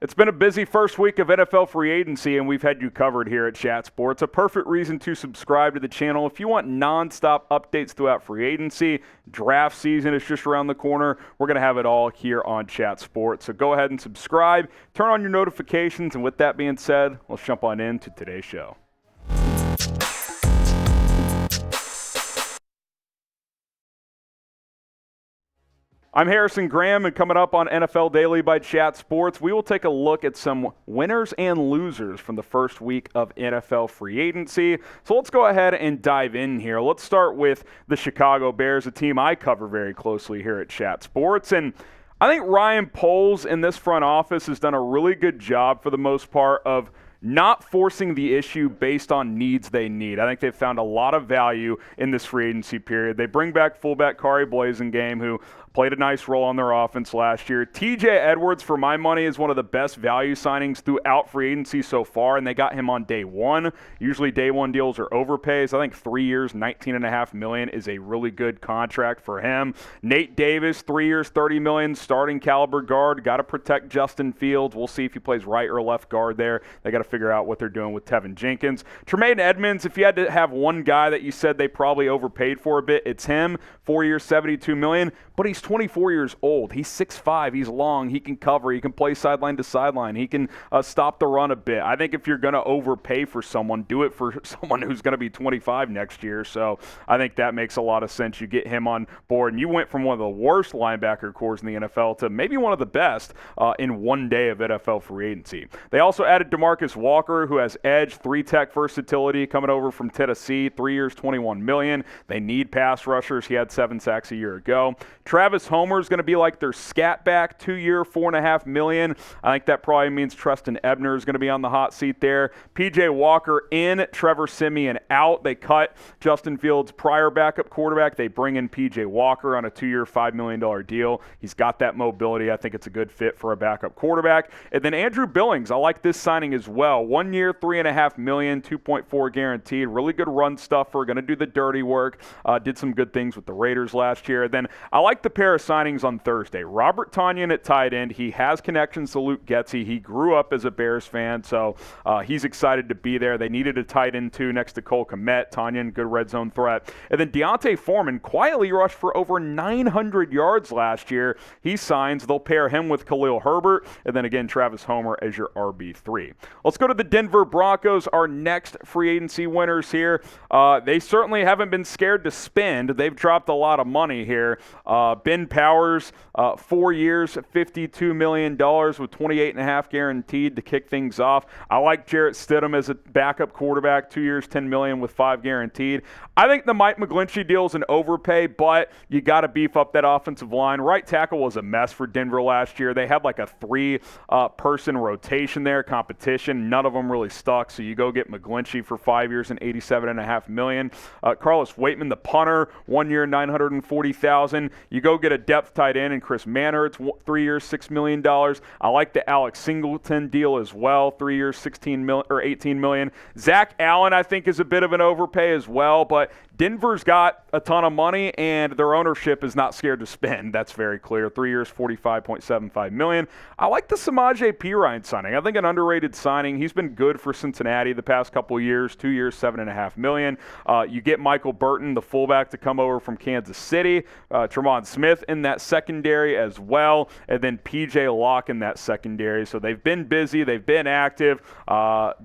It's been a busy first week of NFL free agency, and we've had you covered here at Chat Sports. A perfect reason to subscribe to the channel if you want non-stop updates throughout free agency. Draft season is just around the corner. We're going to have it all here on Chat Sports. So go ahead and subscribe, turn on your notifications, and with that being said, let's jump on into today's show. I'm Harrison Graham, and coming up on NFL Daily by Chat Sports, we will take a look at some winners and losers from the first week of NFL free agency. So let's go ahead and dive in here. Let's start with the Chicago Bears, a team I cover very closely here at Chat Sports. And I think Ryan Poles in this front office has done a really good job for the most part of not forcing the issue based on needs they need. I think they've found a lot of value in this free agency period. They bring back fullback Kari Blasingame, who played a nice role on their offense last year. TJ Edwards, for my money, is one of the best value signings throughout free agency so far, and they got him on day one. Usually day one deals are overpays. I think 3 years, $19.5 million is a really good contract for him. Nate Davis, 3 years, $30 million, starting caliber guard. Got to protect Justin Fields. We'll see if he plays right or left guard there. They got to figure out what they're doing with Tevin Jenkins. Tremaine Edmonds, if you had to have one guy that you said they probably overpaid for a bit, it's him. 4 years, $72 million, but he's 24 years old. He's 6'5", he's long, he can cover, he can play sideline to sideline, he can stop the run a bit. I think if you're going to overpay for someone, do it for someone who's going to be 25 next year. So I think that makes a lot of sense. You get him on board, and you went from one of the worst linebacker cores in the NFL to maybe one of the best in one day of NFL free agency. They also added DeMarcus Walker, who has edge, 3-tech versatility, coming over from Tennessee, 3 years, $21 million. They need pass rushers. He had 7 sacks a year ago. Travis Homer is going to be like their scat back, 2 year, $4.5 million. I think that probably means Treston Ebner is going to be on the hot seat there. PJ Walker in, Trevor Siemian out. They cut Justin Fields' prior backup quarterback. They bring in PJ Walker on a 2 year, $5 million deal. He's got that mobility. I think it's a good fit for a backup quarterback. And then Andrew Billings, I like this signing as well. 1 year, $3.5 million, 2.4 guaranteed. Really good run stuffer. Going to do the dirty work. Did some good things with the Raiders last year. Then I like the pair of signings on Thursday. Robert Tonyan at tight end. He has connections to Luke Getsy. He grew up as a Bears fan, so he's excited to be there. They needed a tight end, too, next to Cole Kmet. Tonyan, good red zone threat. And then Deontay Foreman quietly rushed for over 900 yards last year. He signs. They'll pair him with Khalil Herbert. And then, again, Travis Homer as your RB3. Let's go to the Denver Broncos, our next free agency winners here. They certainly haven't been scared to spend. They've dropped a lot of money here. Ben Powers, 4 years, $52 million with $28.5 guaranteed to kick things off. I like Jarrett Stidham as a backup quarterback, 2 years, $10 million with $5 guaranteed. I think the Mike McGlinchey deal is an overpay, but you got to beef up that offensive line. Right tackle was a mess for Denver last year. They had like a 3-person rotation there, competition. None of them really stuck, so you go get McGlinchey for 5 years and $87.5 million. Carlos Waitman, the punter, 1 year, $940,000. You go get a depth tight end and Chris Manhertz, 3 years, $6 million. I like the Alex Singleton deal as well, 3 years, $18 million. Zach Allen, I think, is a bit of an overpay as well, but Denver's got a ton of money, and their ownership is not scared to spend. That's very clear. 3 years, $45.75 million. I like the Samaje Perine signing. I think an underrated signing. He's been good for Cincinnati the past couple of years. 2 years, $7.5 million. You get Michael Burton, the fullback, to come over from Kansas City. Tremont Smith in that secondary as well, and then P.J. Locke in that secondary. So they've been busy. They've been active.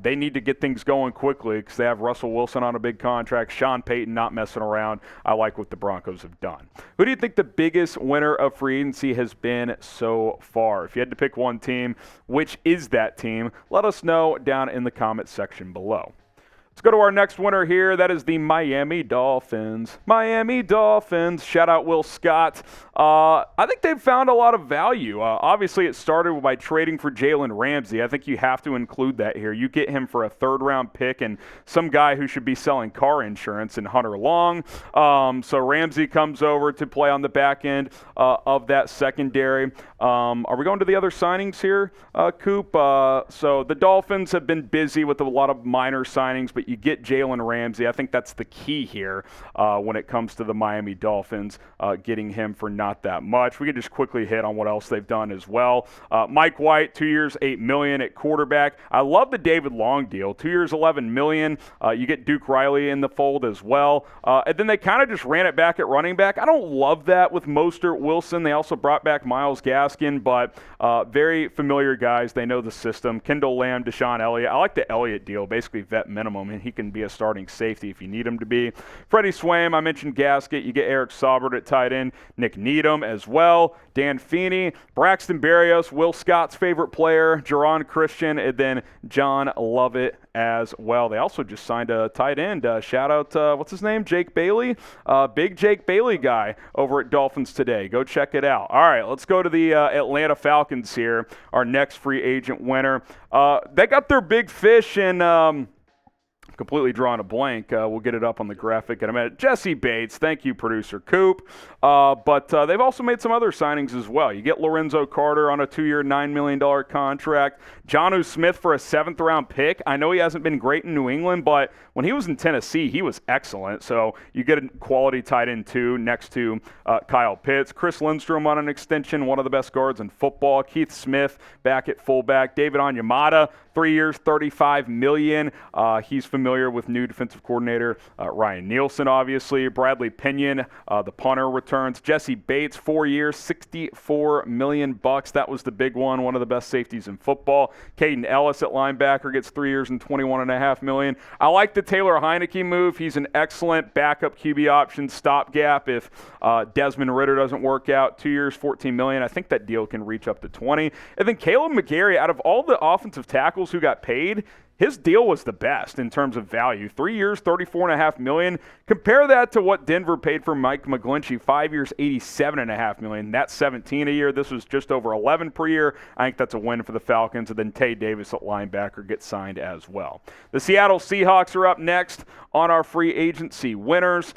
They need to get things going quickly because they have Russell Wilson on a big contract. Sean Payton not messing around. I like what the Broncos have done. Who do you think the biggest winner of free agency has been so far? If you had to pick one team, which is that team? Let us know down in the comment section below. Let's go to our next winner here. That is the Miami Dolphins. Miami Dolphins. Shout out Will Scott. I think they've found a lot of value. Obviously, it started by trading for Jalen Ramsey. I think you have to include that here. You get him for a third-round pick and some guy who should be selling car insurance in Hunter Long. So Ramsey comes over to play on the back end of that secondary. Are we going to the other signings here, Coop? So the Dolphins have been busy with a lot of minor signings, but but you get Jalen Ramsey. I think that's the key here when it comes to the Miami Dolphins, getting him for not that much. We could just quickly hit on what else they've done as well. Mike White, 2 years, $8 million at quarterback. I love the David Long deal, 2 years, $11 million. You get Duke Riley in the fold as well. And then they kind of just ran it back at running back. I don't love that with Mostert, Wilson. They also brought back Myles Gaskin, but very familiar guys. They know the system. Kendall Lamb, Deshaun Elliott. I like the Elliott deal, basically vet minimum, and he can be a starting safety if you need him to be. Freddie Swaim, I mentioned Gasket. You get Eric Saubert at tight end. Nick Needham as well. Dan Feeney, Braxton Berrios, Will Scott's favorite player, Jerron Christian, and then John Lovett as well. They also just signed a tight end. Shout out, what's his name? Jake Bailey. Big Jake Bailey guy over at Dolphins Today. Go check it out. All right, let's go to the Atlanta Falcons here, our next free agent winner. They got their big fish in completely drawing a blank. We'll get it up on the graphic in a minute. Jesse Bates. Thank you, producer Coop. But they've also made some other signings as well. You get Lorenzo Carter on a 2-year, $9 million contract. Jonnu Smith for a 7th-round pick. I know he hasn't been great in New England, but when he was in Tennessee, he was excellent. So you get a quality tight end, too, next to Kyle Pitts. Chris Lindstrom on an extension, one of the best guards in football. Keith Smith back at fullback. David Onyemata, 3 years, $35 million. He's familiar with new defensive coordinator Ryan Nielsen, obviously. Bradley Pinion, the punter, returns. Jesse Bates, 4 years, $64 million. That was the big one of the best safeties in football. Caden Ellis at linebacker gets 3 years and $21.5 million. I like the Taylor Heineke move. He's an excellent backup QB option stopgap if Desmond Ridder doesn't work out. 2 years, $14 million. I think that deal can reach up to 20. And then Caleb McGarry, out of all the offensive tackles who got paid, his deal was the best in terms of value. 3 years, $34.5 million. Compare that to what Denver paid for Mike McGlinchey, 5 years, $87.5 million. That's 17 a year. This was just over 11 per year. I think that's a win for the Falcons. And then Tay Davis at linebacker gets signed as well. The Seattle Seahawks are up next on our free agency winners.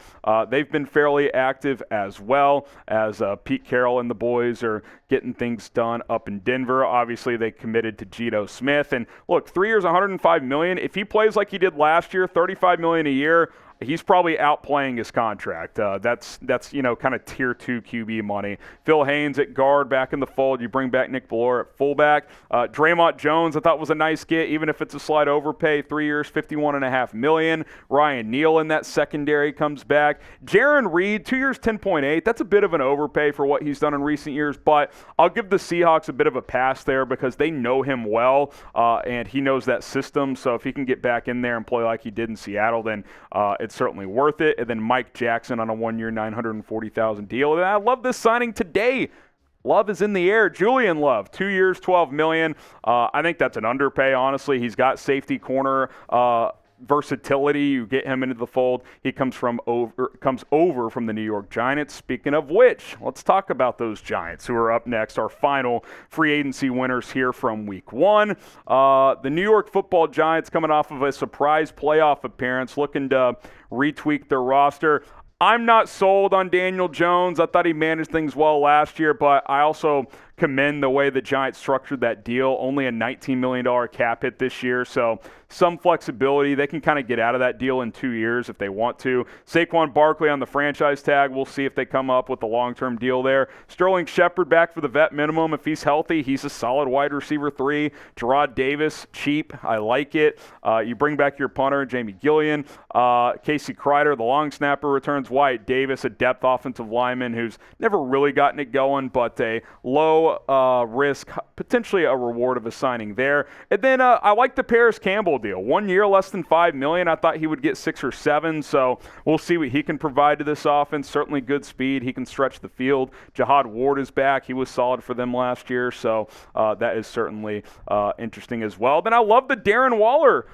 They've been fairly active as well, as Pete Carroll and the boys are getting things done up in Denver. Obviously, they committed to Geno Smith. And look, 3 years, $105 million. If he plays like he did last year, $35 million a year, he's probably outplaying his contract. That's kind of tier 2 QB money. Phil Haynes at guard back in the fold. You bring back Nick Bellore at fullback. Draymond Jones I thought was a nice get, even if it's a slight overpay. 3 years, $51.5 million. Ryan Neal in that secondary comes back. Jaron Reed, 2 years, $10.8. That's a bit of an overpay for what he's done in recent years, but I'll give the Seahawks a bit of a pass there because they know him well, and he knows that system. So if he can get back in there and play like he did in Seattle, then it's certainly worth it. And then Mike Jackson on a 1 year, $940,000 deal. And I love this signing today. Love is in the air. Julian Love, 2 years, $12 million. I think that's an underpay, honestly. He's got safety corner versatility. You get him into the fold. He comes over from the New York Giants. Speaking of which, let's talk about those Giants who are up next, our final free agency winners here from week 1. The New York Football Giants coming off of a surprise playoff appearance, looking to retweak their roster. I'm not sold on Daniel Jones. I thought he managed things well last year, but I also commend the way the Giants structured that deal. Only a $19 million cap hit this year, so some flexibility. They can kind of get out of that deal in 2 years if they want to. Saquon Barkley on the franchise tag. We'll see if they come up with a long-term deal there. Sterling Shepard back for the vet minimum. If he's healthy, he's a solid wide receiver 3. Gerard Davis, cheap. I like it. You bring back your punter, Jamie Gillian. Casey Kreider, the long snapper, returns. Wyatt Davis, a depth offensive lineman who's never really gotten it going, but a low risk, potentially a reward of a signing there. And then I like the Paris Campbell deal. 1 year, less than $5 million. I thought he would get 6 or 7, so we'll see what he can provide to this offense. Certainly good speed. He can stretch the field. Jihad Ward is back. He was solid for them last year, so that is certainly interesting as well. Then I love the Darren Waller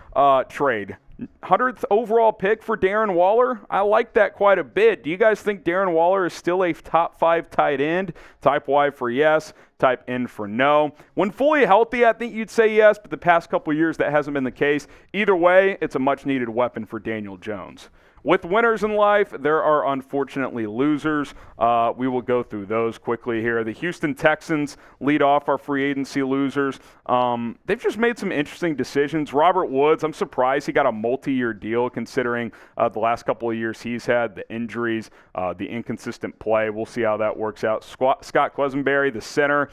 trade. 100th overall pick for Darren Waller. I like that quite a bit. Do you guys think Darren Waller is still a top 5 tight end? Type Y for yes, type N for no. When fully healthy, I think you'd say yes, but the past couple of years that hasn't been the case. Either way, it's a much-needed weapon for Daniel Jones. with winners in life, there are unfortunately losers. We will go through those quickly here. The Houston Texans lead off our free agency losers. They've just made some interesting decisions. Robert Woods, I'm surprised he got a multi-year deal considering the last couple of years he's had, the injuries, the inconsistent play. We'll see how that works out. Scott Clesenberry, the center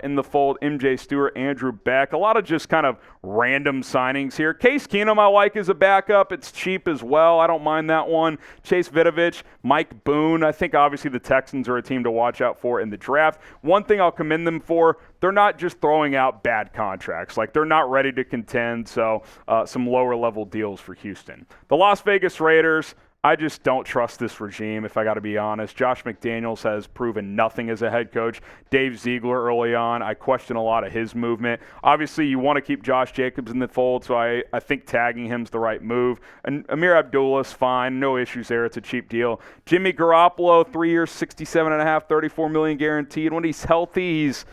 in the fold. MJ Stewart, Andrew Beck. A lot of just kind of random signings here. Case Keenum I like as a backup. It's cheap as well. I don't mind that one. Chase Vitovich, Mike Boone. I think obviously the Texans are a team to watch out for in the draft. One thing I'll commend them for, they're not just throwing out bad contracts. Like, they're not ready to contend, so some lower-level deals for Houston. The Las Vegas Raiders, I just don't trust this regime, if I got to be honest. Josh McDaniels has proven nothing as a head coach. Dave Ziegler early on, I question a lot of his movement. Obviously, you want to keep Josh Jacobs in the fold, so I think tagging him's the right move. And Amir Abdullah's fine. No issues there. It's a cheap deal. Jimmy Garoppolo, 3 years, $67.5, $34 million guaranteed. When he's healthy, he's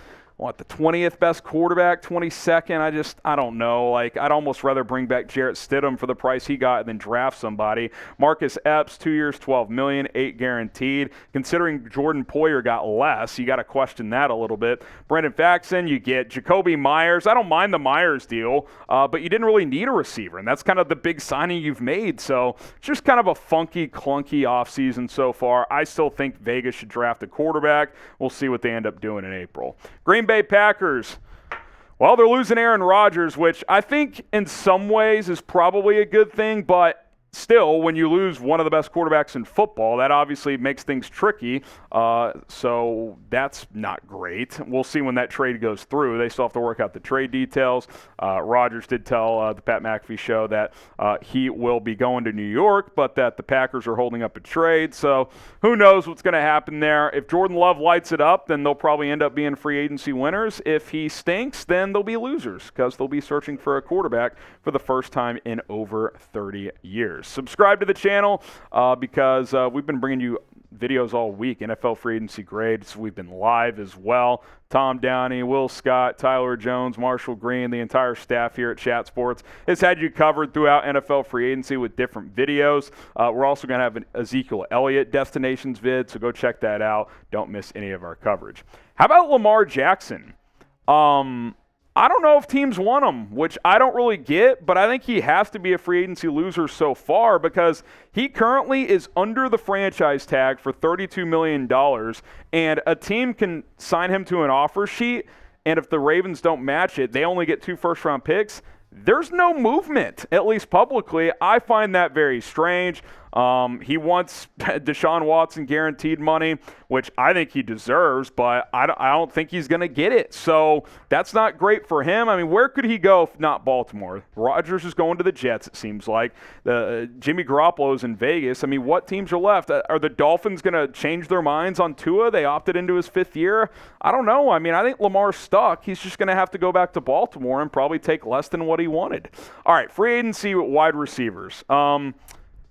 the 20th best quarterback, 22nd? I don't know. Like, I'd almost rather bring back Jarrett Stidham for the price he got than draft somebody. Marcus Epps, 2 years, $12 million, 8 guaranteed. Considering Jordan Poyer got less, you got to question that a little bit. Brandon Faxon, you get Jacoby Myers. I don't mind the Myers deal, but you didn't really need a receiver, and that's kind of the big signing you've made. So it's just kind of a funky, clunky offseason so far. I still think Vegas should draft a quarterback. We'll see what they end up doing in April. Green Bay Packers, well, they're losing Aaron Rodgers, which I think in some ways is probably a good thing, but still, when you lose one of the best quarterbacks in football, that obviously makes things tricky, so that's not great. We'll see when that trade goes through. They still have to work out the trade details. Rodgers did tell the Pat McAfee show that he will be going to New York, but that the Packers are holding up a trade, so who knows what's going to happen there. If Jordan Love lights it up, then they'll probably end up being free agency winners. If he stinks, then they'll be losers because they'll be searching for a quarterback for the first time in over 30 years. Subscribe to the channel because we've been bringing you videos all week, NFL free agency grades. We've been live as well. Tom Downey, Will Scott, Tyler Jones, Marshall Green, the entire staff here at Chat Sports has had you covered throughout NFL free agency with different videos. We're also going to have an Ezekiel Elliott Destinations vid, so go check that out. Don't miss any of our coverage. How about Lamar Jackson? I don't know if teams want him, which I don't really get, but I think he has to be a free agency loser so far because he currently is under the franchise tag for $32 million, and a team can sign him to an offer sheet, and if the Ravens don't match it, they only get 2 first-round picks. There's no movement, at least publicly. I find that very strange. He wants Deshaun Watson guaranteed money, which I think he deserves, but I don't think he's going to get it. So that's not great for him. I mean, where could he go if not Baltimore? Rodgers is going to the Jets, it seems like. Jimmy Garoppolo's in Vegas. I mean, what teams are left? Are the Dolphins going to change their minds on Tua? They opted into his 5th year. I don't know. I mean, I think Lamar's stuck. He's just going to have to go back to Baltimore and probably take less than what he wanted. All right, free agency wide receivers.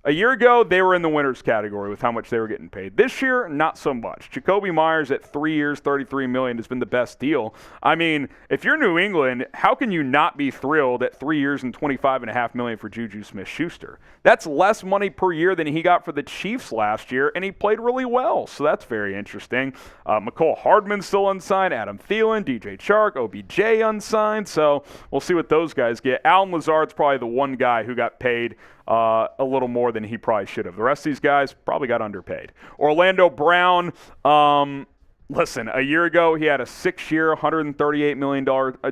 A year ago, they were in the winners category with how much they were getting paid. This year, not so much. Jacoby Myers at 3 years, $33 million has been the best deal. I mean, if you're New England, how can you not be thrilled at 3 years and $25.5 million for Juju Smith-Schuster? That's less money per year than he got for the Chiefs last year, and he played really well, so that's very interesting. McCole Hardman's still unsigned, Adam Thielen, DJ Chark, OBJ unsigned, so we'll see what those guys get. Allen Lazard's probably the one guy who got paid a little more than he probably should have. The rest of these guys probably got underpaid. Orlando Brown, listen, a year ago he had a 6-year, $138 million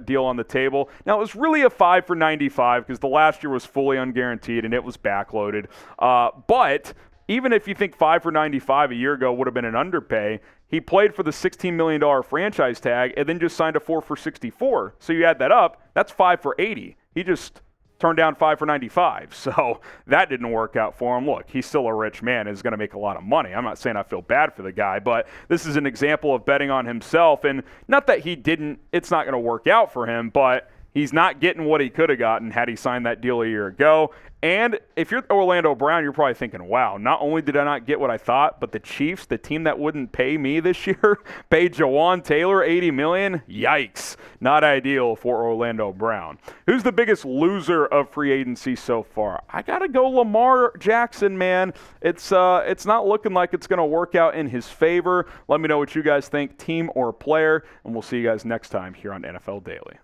deal on the table. Now, it was really a 5 for $95 because the last year was fully unguaranteed and it was backloaded. But even if you think 5 for $95 a year ago would have been an underpay, he played for the $16 million franchise tag and then just signed a 4 for $64. So you add that up, that's 5 for $80. He just turned down 5 for $95. So that didn't work out for him. Look, he's still a rich man and is going to make a lot of money. I'm not saying I feel bad for the guy, but this is an example of betting on himself. And not that he didn't, it's not going to work out for him, but He's not getting what he could have gotten had he signed that deal a year ago. And if you're Orlando Brown, you're probably thinking, wow, not only did I not get what I thought, but the Chiefs, the team that wouldn't pay me this year, paid Jawan Taylor $80 million. Yikes. Not ideal for Orlando Brown. Who's the biggest loser of free agency so far? I got to go Lamar Jackson, man. It's not looking like it's going to work out in his favor. Let me know what you guys think, team or player, and we'll see you guys next time here on NFL Daily.